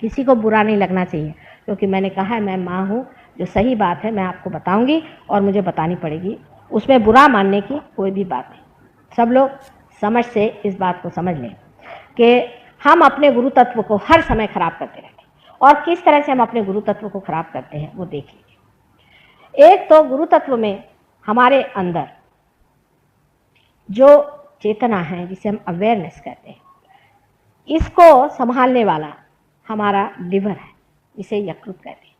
किसी को बुरा नहीं लगना चाहिए, क्योंकि मैंने कहा है मैं माँ हूँ, जो सही बात है मैं आपको बताऊंगी और मुझे बतानी पड़ेगी, उसमें बुरा मानने की कोई भी बात नहीं। सब लोग समझ से इस बात को समझ लें कि हम अपने गुरु तत्व को हर समय खराब करते रहते हैं, और किस तरह से हम अपने गुरु तत्व को खराब करते हैं वो देख लीजिए। एक तो गुरु तत्व में हमारे अंदर जो चेतना है, जिसे हम अवेयरनेस कहते हैं, इसको संभालने वाला हमारा लिवर है, इसे यकृत कहते हैं।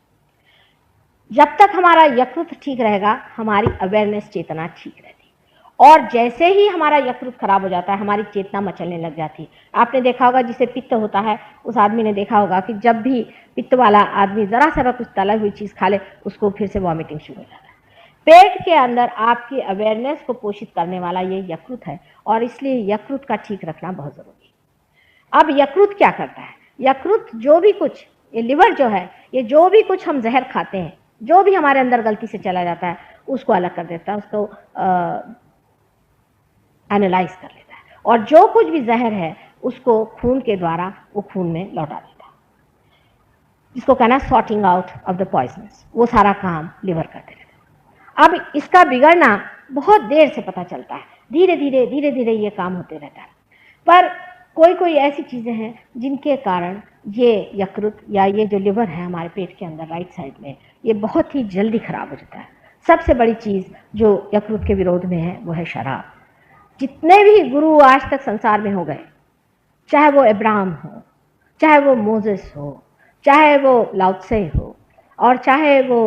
जब तक हमारा यकृत ठीक रहेगा हमारी अवेयरनेस चेतना ठीक रहती है, और जैसे ही हमारा यकृत खराब हो जाता है हमारी चेतना मचलने लग जाती है। आपने देखा होगा जिसे पित्त होता है उस आदमी ने देखा होगा कि जब भी पित्त वाला आदमी जरा सा कुछ तला हुई चीज़ खा ले उसको फिर से वॉमिटिंग शुरू हो जाता है। पेट के अंदर आपकी अवेयरनेस को पोषित करने वाला ये यकृत है, और इसलिए यकृत का ठीक रखना बहुत ज़रूरी है। अब यकृत क्या करता है? यकृत जो भी कुछ, ये लिवर जो है, ये जो भी कुछ हम जहर खाते हैं, जो भी हमारे अंदर गलती से चला जाता है उसको अलग कर देता है, उसको एनालाइज कर लेता है, और जो कुछ भी जहर है उसको खून के द्वारा वो खून में लौटा देता है, जिसको कहना sorting out of the poisonous. वो सारा काम लिवर करते रहता है। अब इसका बिगड़ना बहुत देर से पता चलता है, धीरे धीरे धीरे धीरे ये काम होते रहता है। पर कोई कोई ऐसी चीज़ें हैं जिनके कारण ये यकृत या ये जो लिवर है हमारे पेट के अंदर राइट साइड में, ये बहुत ही जल्दी खराब हो जाता है। सबसे बड़ी चीज़ जो यकृत के विरोध में है वो है शराब। जितने भी गुरु आज तक संसार में हो गए, चाहे वो अब्राहम हो, चाहे वो मोसेस हो, चाहे वो लाओत्से हो, और चाहे वो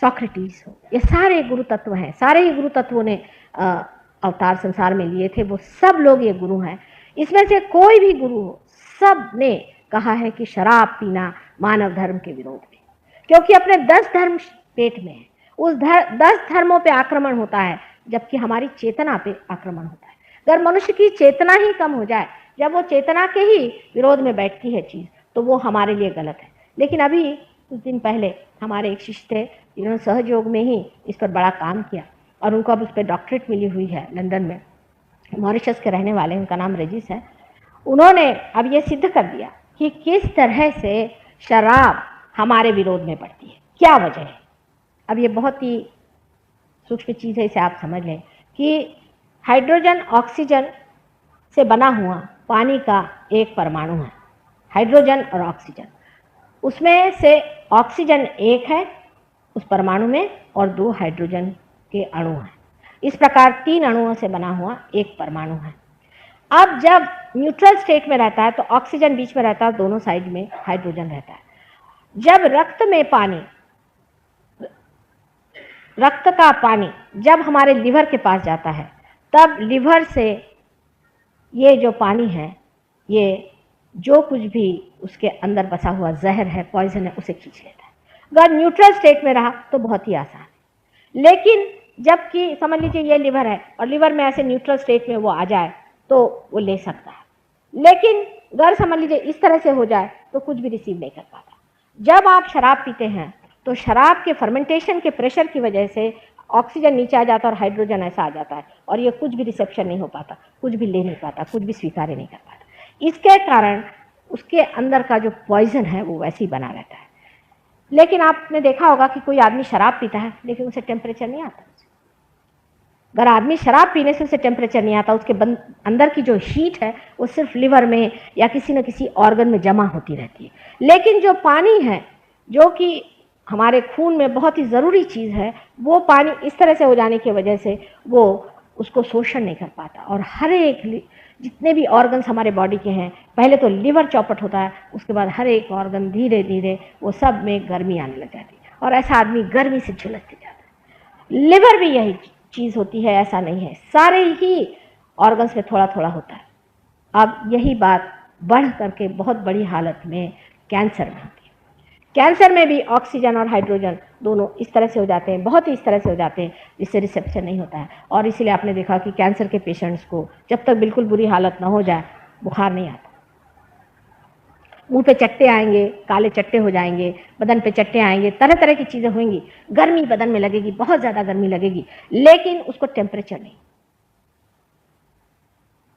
सोक्रेटिस हो, ये सारे गुरु तत्व हैं। सारे ही गुरु तत्वों ने अवतार संसार में लिए थे, वो सब लोग ये गुरु हैं। इसमें से कोई भी गुरु हो, सब ने कहा है कि शराब पीना मानव धर्म के विरोध में, क्योंकि अपने 10 धर्म पेट में है, उस 10 धर्मों पे आक्रमण होता है, जबकि हमारी चेतना पे आक्रमण होता है। अगर मनुष्य की चेतना ही कम हो जाए, जब वो चेतना के ही विरोध में बैठती है चीज़, तो वो हमारे लिए गलत है। लेकिन अभी कुछ दिन पहले हमारे एक शिष्य थे जिन्होंने सहयोग में ही इस पर बड़ा काम किया, और उनको अब उस पर डॉक्टरेट मिली हुई है लंदन में, मॉरिशस के रहने वाले, उनका नाम रेजिस है। उन्होंने अब ये सिद्ध कर दिया कि किस तरह से शराब हमारे विरोध में पड़ती है, क्या वजह है। अब ये बहुत ही सूक्ष्म चीज़ है, इसे आप समझ लें कि हाइड्रोजन ऑक्सीजन से बना हुआ पानी का एक परमाणु है, हाइड्रोजन और ऑक्सीजन। उसमें से ऑक्सीजन एक है उस परमाणु में, और 2 हाइड्रोजन के अणु हैं। इस प्रकार 3 अणुओं से बना हुआ एक परमाणु है। अब जब न्यूट्रल स्टेट में रहता है तो ऑक्सीजन बीच में रहता है, दोनों साइड में हाइड्रोजन रहता है। जब रक्त में पानी, रक्त का पानी जब हमारे लिवर के पास जाता है, तब लिवर से ये जो पानी है, ये जो कुछ भी उसके अंदर बसा हुआ जहर है, पॉइजन है, उसे खींच लेता है। अगर न्यूट्रल स्टेट में रहा तो बहुत ही आसान है। लेकिन जबकि समझ लीजिए ये लिवर है, और लिवर में ऐसे न्यूट्रल स्टेट में वो आ जाए तो वो ले सकता है। लेकिन अगर समझ लीजिए इस तरह से हो जाए तो कुछ भी रिसीव नहीं कर पाता। जब आप शराब पीते हैं तो शराब के फर्मेंटेशन के प्रेशर की वजह से ऑक्सीजन नीचे आ जाता है और हाइड्रोजन ऐसा आ जाता है, और ये कुछ भी रिसेप्शन नहीं हो पाता, कुछ भी ले नहीं पाता, कुछ भी स्वीकार नहीं कर पाता। इसके कारण उसके अंदर का जो पॉइजन है वो वैसे ही बना रहता है। लेकिन आपने देखा होगा कि कोई आदमी शराब पीता है लेकिन उसे टेम्परेचर नहीं आता। अगर आदमी शराब पीने से उसे टेम्परेचर नहीं आता, उसके अंदर की जो हीट है वो सिर्फ लिवर में या किसी न किसी ऑर्गन में जमा होती रहती है। लेकिन जो पानी है, जो कि हमारे खून में बहुत ही ज़रूरी चीज़ है, वो पानी इस तरह से हो जाने की वजह से वो उसको शोषण नहीं कर पाता, और हर एक जितने भी ऑर्गन्स हमारे बॉडी के हैं, पहले तो लिवर चौपट होता है, उसके बाद हर एक ऑर्गन धीरे धीरे वो सब में गर्मी आने लग जाती है, और ऐसा आदमी गर्मी से झुलसते जाता है। लिवर भी यही चीज़ होती है, ऐसा नहीं है, सारे ही ऑर्गन्स में थोड़ा थोड़ा होता है। अब यही बात बढ़ करके बहुत बड़ी हालत में कैंसर में होती है। कैंसर में भी ऑक्सीजन और हाइड्रोजन दोनों इस तरह से हो जाते हैं, बहुत ही इस तरह से हो जाते हैं जिससे रिसेप्शन नहीं होता है। और इसीलिए आपने देखा कि कैंसर के पेशेंट्स को जब तक बिल्कुल बुरी हालत ना हो जाए बुखार नहीं आता। मुंह पे चट्टे आएंगे, काले चट्टे हो जाएंगे, बदन पे चट्टे आएंगे, तरह तरह की चीज़ें होंगी, गर्मी बदन में लगेगी, बहुत ज़्यादा गर्मी लगेगी, लेकिन उसको टेम्परेचर नहीं।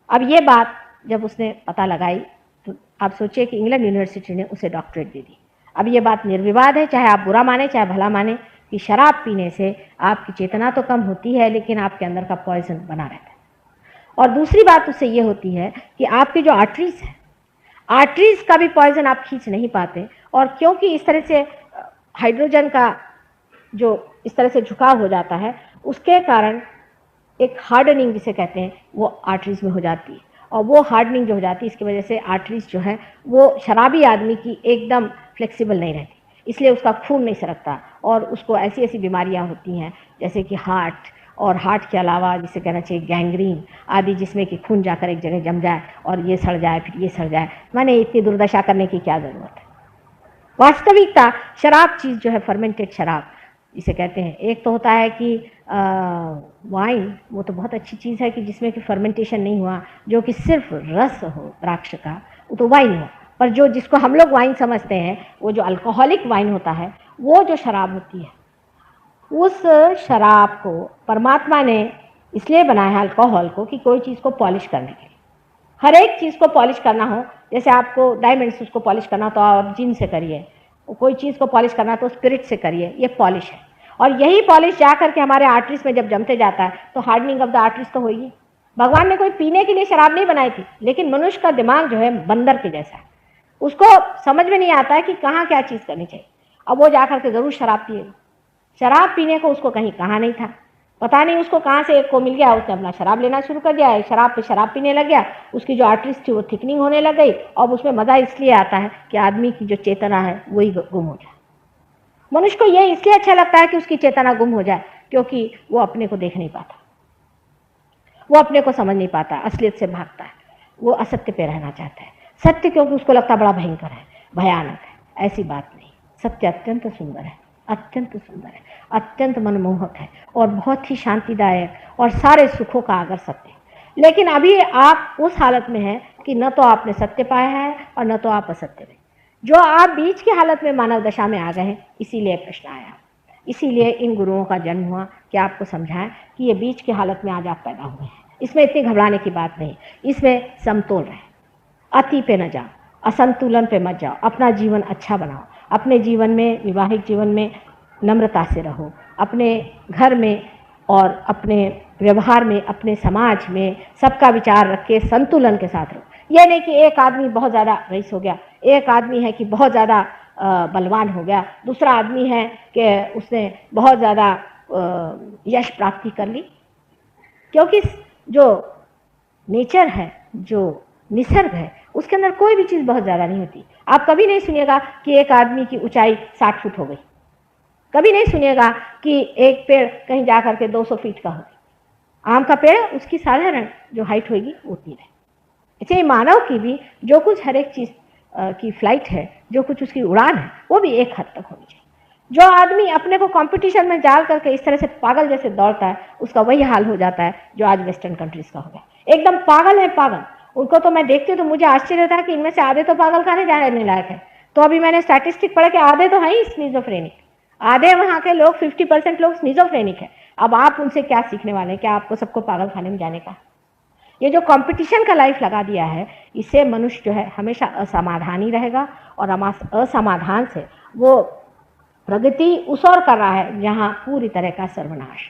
अब ये बात जब उसने पता लगाई तो आप सोचिए कि इंग्लैंड यूनिवर्सिटी ने उसे डॉक्टरेट दे दी। अब ये बात निर्विवाद है, चाहे आप बुरा माने चाहे भला माने, कि शराब पीने से आपकी चेतना तो कम होती है लेकिन आपके अंदर का पॉइजन बना रहता है। और दूसरी बात उससे ये होती है कि आपकी जो आर्टरीज है, आर्टरीज का भी पॉइजन आप खींच नहीं पाते, और क्योंकि इस तरह से हाइड्रोजन का जो इस तरह से झुकाव हो जाता है, उसके कारण एक हार्डनिंग जिसे कहते हैं वो आर्टरीज में हो जाती है, और वो हार्डनिंग जो हो जाती है इसकी वजह से आर्टरीज जो है वो शराबी आदमी की एकदम फ्लेक्सिबल नहीं रहती, इसलिए उसका खून नहीं सरकता और उसको ऐसी ऐसी बीमारियां होती हैं जैसे कि हार्ट, और हार्ट के अलावा जिसे कहना चाहिए गैंग्रीन आदि, जिसमें कि खून जाकर एक जगह जम जाए और ये सड़ जाए फिर ये सड़ जाए। माने इतनी दुर्दशा करने की क्या ज़रूरत है। वास्तविकता शराब चीज़ जो है, फर्मेंटेड शराब जिसे कहते हैं, एक तो होता है कि वाइन, वो तो बहुत अच्छी चीज़ है कि जिसमें कि फर्मेंटेशन नहीं हुआ, जो कि सिर्फ रस हो द्राक्ष का, वो तो वाइन हो। पर जो जिसको हम लोग वाइन समझते हैं, वो जो अल्कोहलिक वाइन होता है, वो जो शराब होती है, उस शराब को परमात्मा ने इसलिए बनाया है अल्कोहल को कि कोई चीज़ को पॉलिश करने के लिए, हर एक चीज़ को पॉलिश करना हो। जैसे आपको डायमंड्स उसको पॉलिश करना तो आप जिन से करिए, कोई चीज़ को पॉलिश करना तो स्पिरिट से करिए, ये पॉलिश है। और यही पॉलिश जा करके हमारे आर्टरीज में जब जमते जाता है तो हार्डनिंग ऑफ द आर्टरीज तो होगी। भगवान ने कोई पीने के लिए शराब नहीं बनाई थी, लेकिन मनुष्य का दिमाग जो है बंदर के जैसा है, उसको समझ में नहीं आता है कि कहाँ क्या चीज़ करनी चाहिए। अब वो जा करके ज़रूर शराब पिएगा। शराब पीने को उसको कहीं कहा नहीं था, पता नहीं उसको कहाँ से एक को मिल गया, उसने अपना शराब लेना शुरू कर दिया, शराब पे शराब पीने लग गया, उसकी जो आर्टरीज थी वो थिकनिंग होने लग गई, और उसमें मज़ा इसलिए आता है कि आदमी की जो चेतना है वही गुम हो जाए। मनुष्य को ये इसलिए अच्छा लगता है कि उसकी चेतना गुम हो जाए, क्योंकि वो अपने को देख नहीं पाता, वो अपने को समझ नहीं पाता, असलियत से भागता है, वो असत्य पे रहना चाहता है। सत्य क्योंकि उसको लगता बड़ा भयंकर है, भयानक है। ऐसी बात नहीं, सत्य अत्यंत सुंदर है, अत्यंत सुंदर है, अत्यंत मनमोहक है और बहुत ही शांतिदायक और सारे सुखों का आगर सत्य है। लेकिन अभी आप उस हालत में हैं कि न तो आपने सत्य पाया है और न तो आप असत्य में, जो आप बीच की हालत में मानव दशा में आ गए हैं। इसीलिए प्रश्न आया, इसीलिए इन गुरुओं का जन्म हुआ कि आपको समझाएं कि ये बीच की हालत में आज आप पैदा हुए हैं। इसमें इतनी घबराने की बात नहीं, इसमें समतोल रहे, अति पे न जाओ, असंतुलन पे मत जाओ, अपना जीवन अच्छा बनाओ, अपने जीवन में, वैवाहिक जीवन में नम्रता से रहो, अपने घर में और अपने व्यवहार में, अपने समाज में सबका विचार रख के संतुलन के साथ रहो। यह नहीं कि एक आदमी बहुत ज़्यादा रईस हो गया, एक आदमी है कि बहुत ज़्यादा बलवान हो गया, दूसरा आदमी है कि उसने बहुत ज़्यादा यश प्राप्ति कर ली। क्योंकि जो नेचर है, जो निसर्ग है, उसके अंदर कोई भी चीज़ बहुत ज़्यादा नहीं होती। आप कभी नहीं सुनिएगा कि एक आदमी की ऊंचाई 60 फुट हो गई, कभी नहीं सुनिएगा कि एक पेड़ कहीं जा करके 200 फीट का हो गया। आम का पेड़ उसकी साधारण जो हाइट होगी उतनी रहे। ऐसे ही मानव की भी जो कुछ हर एक चीज़ की फ्लाइट है, जो कुछ उसकी उड़ान है, वो भी एक हद तक होनी चाहिए। जो आदमी अपने को कंपटीशन में डाल करके इस तरह से पागल जैसे दौड़ता है, उसका वही हाल हो जाता है जो आज वेस्टर्न कंट्रीज का हो गया। एकदम पागल है, पागल। उनको तो मैं देखती हूँ तो मुझे आश्चर्य था कि इनमें से आधे तो पागल खाने जाने लायक है। तो अभी मैंने स्टैटिस्टिक पढ़ा कि आधे तो हैं ही स्किज़ोफ्रेनिक, आधे वहाँ के लोग 50% लोग स्किज़ोफ्रेनिक है। अब आप उनसे क्या सीखने वाले हैं? क्या आपको सबको पागल खाने में जाने का? ये जो कंपटीशन का लाइफ लगा दिया है, इससे मनुष्य जो है हमेशा असमाधानी रहेगा, और असमाधान से वो प्रगति उस ओर कर रहा है जहाँ पूरी तरह का सर्वनाश।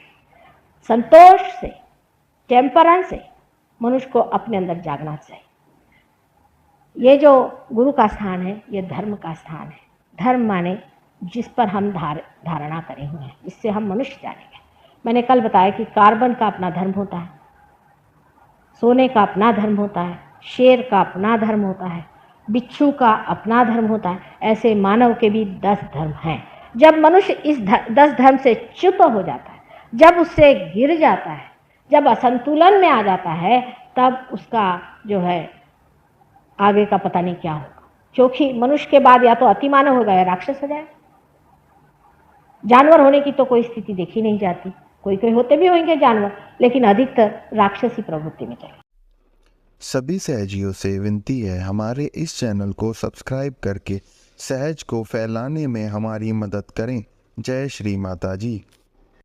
संतोष से, टेम्परेंस से मनुष्य को अपने अंदर जागना चाहिए। ये जो गुरु का स्थान है, ये धर्म का स्थान है। धर्म माने जिस पर हम धारणा करे हुए हैं, जिससे हम मनुष्य जानेंगे। मैंने कल बताया कि कार्बन का अपना धर्म होता है, सोने का अपना धर्म होता है, शेर का अपना धर्म होता है, बिच्छू का अपना धर्म होता है। ऐसे मानव के भी 10 धर्म हैं। जब मनुष्य इस 10 धर्म से च्युत हो जाता है, जब उससे गिर जाता है, जब असंतुलन में आ जाता है, तब उसका जो है आगे का पता नहीं क्या होगा। क्योंकि मनुष्य के बाद या तो अतिमानव होगा या राक्षस हो जाए। जानवर होने की तो कोई स्थिति देखी नहीं जाती। कोई कोई होते भी होंगे जानवर, लेकिन अधिकतर राक्षसी प्रवृत्ति में चले। सभी सहजियों से विनती है, हमारे इस चैनल को सब्सक्राइब करके सहज को फैलाने में हमारी मदद करें। जय श्री माता जी।